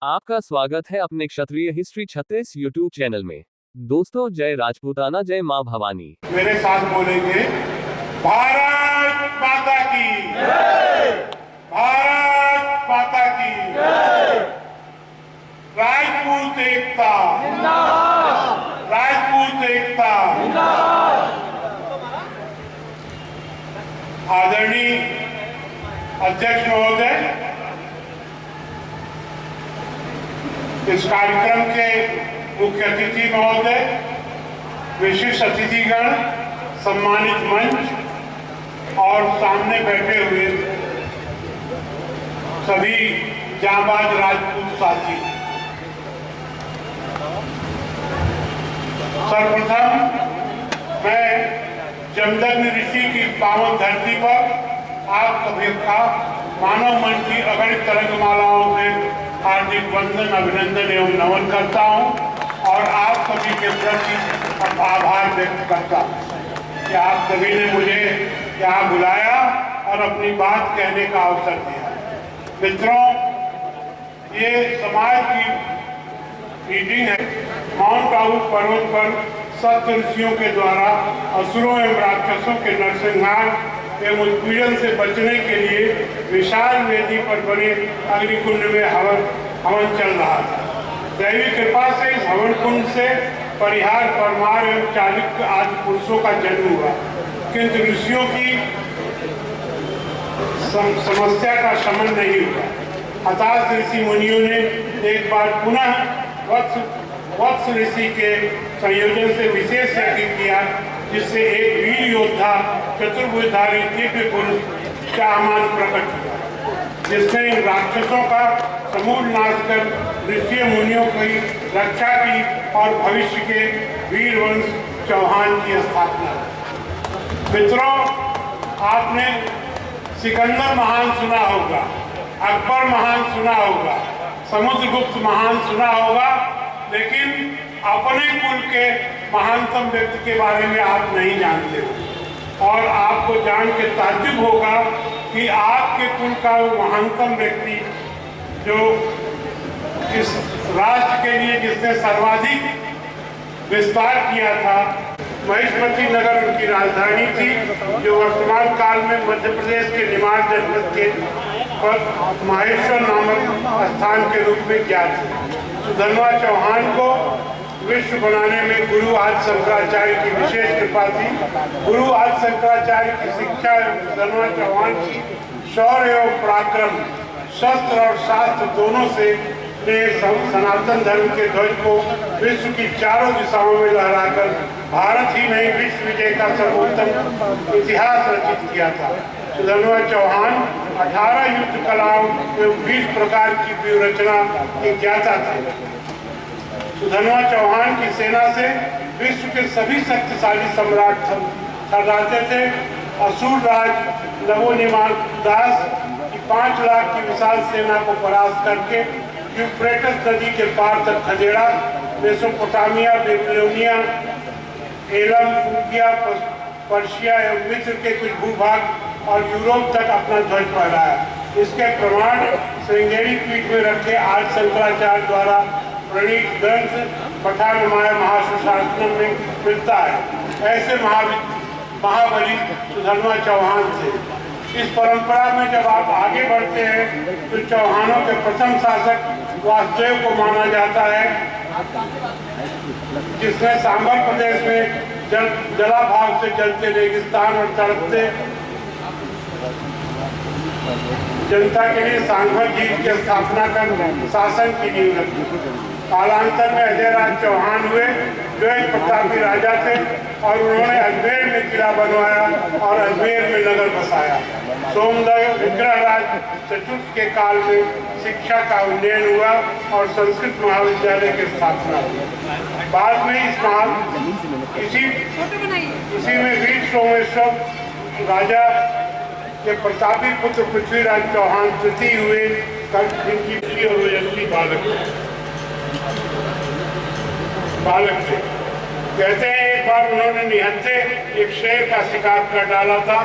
आपका स्वागत है अपने क्षत्रिय हिस्ट्री 36 यूट्यूब चैनल में। दोस्तों, जय राजपूताना, जय मां भवानी। मेरे साथ बोलेंगे, भारत माता की जय, भारत माता की जय, राजपूत एकता जिंदाबाद, राजपूत एकता जिंदाबाद। आदरणीय अध्यक्ष महोदय, इस कार्यक्रम के मुख्य अतिथि महोदय, विशिष्ट अतिथिगण, सम्मानित मंच और सामने बैठे हुए सभी जांबाज राजपूत साथी, सर्वप्रथम मैं जमदग्नि ऋषि की पावन धरती पर आप सभी का मानव मन की अगणित तरंगमालाओं से हार्दिक वंदन, अभिनंदन एवं नमन करता हूं और आप सभी के प्रति आभार व्यक्त करता हूं कि आप सभी ने मुझे यहाँ बुलाया और अपनी बात कहने का अवसर दिया। मित्रों, ये समाज की मीटिंग है। माउंट आबू पर्वत पर सप्त ऋषियों के द्वारा असुरों एवं राक्षसों के नरसंहार एवं उत्पीड़न से बचने के लिए विशाल वेदी पर बने अग्निकुंड में हवन चल रहा था। दैवी कृपा से इस हवन कुंड से परिहार, परमार एवं चाणक्य आदि पुरुषों का जन्म हुआ, किंतु ऋषियों की समस्या का शमन नहीं हुआ। हताश ऋषि मुनियों ने एक बार पुनः वत्स ऋषि के संयोजन से विशेष यज्ञ किया, जिससे एक वीर योद्धा, चतुर्भुजधारी दिव्य पुरुष चाहमान प्रकट हुआ, जिसने इन राक्षसों का समूल नाश कर ऋषि मुनियों की रक्षा की और भविष्य के वीर वंश चौहान की स्थापना की। मित्रों, आपने सिकंदर महान सुना होगा, अकबर महान सुना होगा, समुद्रगुप्त महान सुना होगा, लेकिन अपने कुल के महानतम व्यक्ति के बारे में आप नहीं जानते हो और आपको जान के ताज्जुब होगा कि आपके कुल का वो महानतम व्यक्ति जो इस राष्ट्र के लिए जिसने सर्वाधिक विस्तार किया था, महिष्मती नगर उनकी राजधानी थी, जो वर्तमान काल में मध्य प्रदेश के निमाड़ जनपद के पर माहेश्वर नामक स्थान के रूप में ज्ञात है। सुधन्वा चौहान को विश्व बनाने में गुरु आदि शंकराचार्य की विशेष कृपा थी। गुरु आदि शंकराचार्य की शिक्षा एवं सुधन्वा चौहान की शौर्य एवं पराक्रम, शस्त्र और शास्त्र दोनों से सनातन धर्म के ध्वज को विश्व की चारों दिशाओं में लहराकर भारत ही नहीं विश्व विजय का सर्वोत्तम इतिहास रचित किया था। सुधन्वा चौहान 18 युद्ध कलाओं एवं 20 प्रकार की व्यूहरचना के ज्ञाता थे। सुधन्वा चौहान की सेना से विश्व के सभी शक्तिशाली सम्राट थर्राते थे। असुर राज नवोनिर्माण दास की 5 लाख की विशाल सेना को परास्त करके यूफ्रेटस नदी के पार तक खदेड़ा, मेसोपोटामिया, बेबीलोनिया, एलम, फूकिया, पर्शिया एवं मिस्र के कुछ भूभाग और यूरोप तक अपना ध्वज फहराया। इसके प्रमाण श्रृंगेरी पीठ में रखे आदि शंकराचार्य द्वारा प्रणीत ग्रंथ पठानमाय महासुशासनम में मिलता है। ऐसे महाबली सुधन्वा चौहान थे। इस परंपरा में जब आप आगे बढ़ते हैं तो चौहानों के प्रथम शासक वासुदेव को माना जाता है, जिसने सांभर प्रदेश में जलाभाव से जलते रेगिस्तान और तड़पते जनता के लिए सांभर झील की स्थापना कर शासन की नींव रखी। कालांतर में अजयराज चौहान हुए, जो एक प्रतापी राजा थे और उन्होंने अजमेर में किला बनवाया और अजमेर में नगर बसाया। सोमदेव विग्रहराज चतुर्थ के काल में शिक्षा का उन्नयन हुआ और संस्कृत महाविद्यालय की स्थापना हुई। बाद में इसी में वीर सोमेश्वर राजा के प्रतापी पुत्र पृथ्वीराज चौहान तृतीय हुए, जिनकी और बालक थे। कहते हैं एक बार उन्होंने निहत्थे एक शेर का शिकार कर डाला था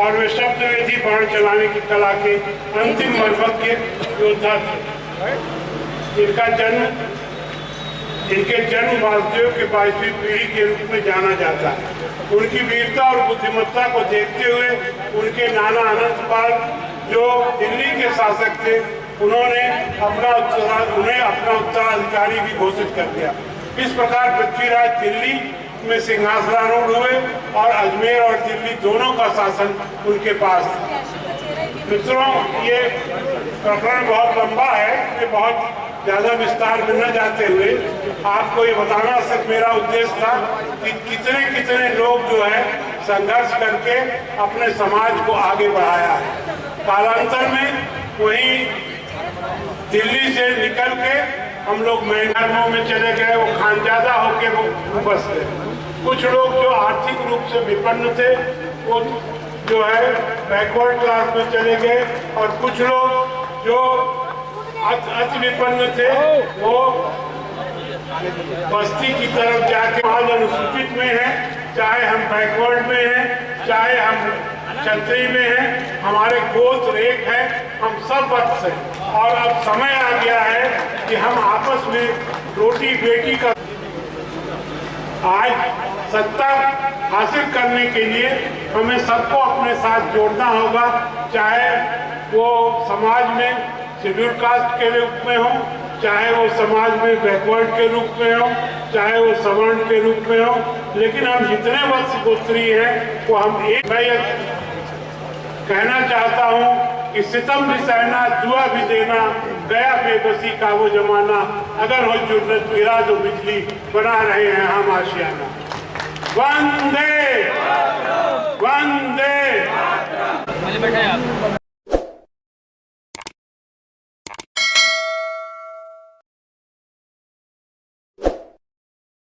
और वे शब्दवेदी बाण चलाने की कला के अंतिम मर्मज्ञ योद्धा थे। इनके जन्म वासुदेव के 22वीं पीढ़ी के रूप में जाना जाता है। उनकी वीरता और बुद्धिमत्ता को देखते हुए उनके नाना अनंतपाल जो दिल्ली के शासक थे उन्हें अपना उत्तराधिकारी भी घोषित कर दिया। इस प्रकार पृथ्वीराज दिल्ली में सिंहासनारूढ़ हुए और अजमेर और दिल्ली दोनों का शासन उनके पास था। मित्रों, ये प्रकरण बहुत लंबा है, इसमें बहुत ज्यादा विस्तार में न जाते हुए आपको ये बताना सिर्फ मेरा उद्देश्य था कि कितने लोग जो है संघर्ष करके अपने समाज को आगे बढ़ाया है। कालांतर में वही दिल्ली से निकल के हम लोग महंगाइयों में चले गए, वो खानजादा होके वो बस गए। कुछ लोग जो आर्थिक रूप से विपन्न थे वो जो है बैकवर्ड क्लास में चले गए और कुछ लोग जो अति विपन्न थे वो बस्ती की तरफ जाके आज अनुसूचित में है, चाहे हम बैकवर्ड में हैं, चाहे हम क्षत्रिय में हैं, हमारे गोत्र एक है, हम सब वत्स हैं। और अब समय आ गया है कि हम आपस में रोटी बेटी का आज सत्ता हासिल करने के लिए हमें सबको अपने साथ जोड़ना होगा, चाहे वो समाज में शेड्यूल कास्ट के रूप में हो, चाहे वो समाज में बैकवर्ड के रूप में हो, चाहे वो सवर्ण के रूप में हो, लेकिन हम जितने वत्स गोत्री हैं वो हम एक। मैं ये कहना चाहता हूँ कि सितम भी सहना, दुआ भी देना, गया बेबसी का वो जमाना, अगर हो जुर्रत गिरा जो बिजली, बना रहे हैं हम आशियाना। वंदे वंदे।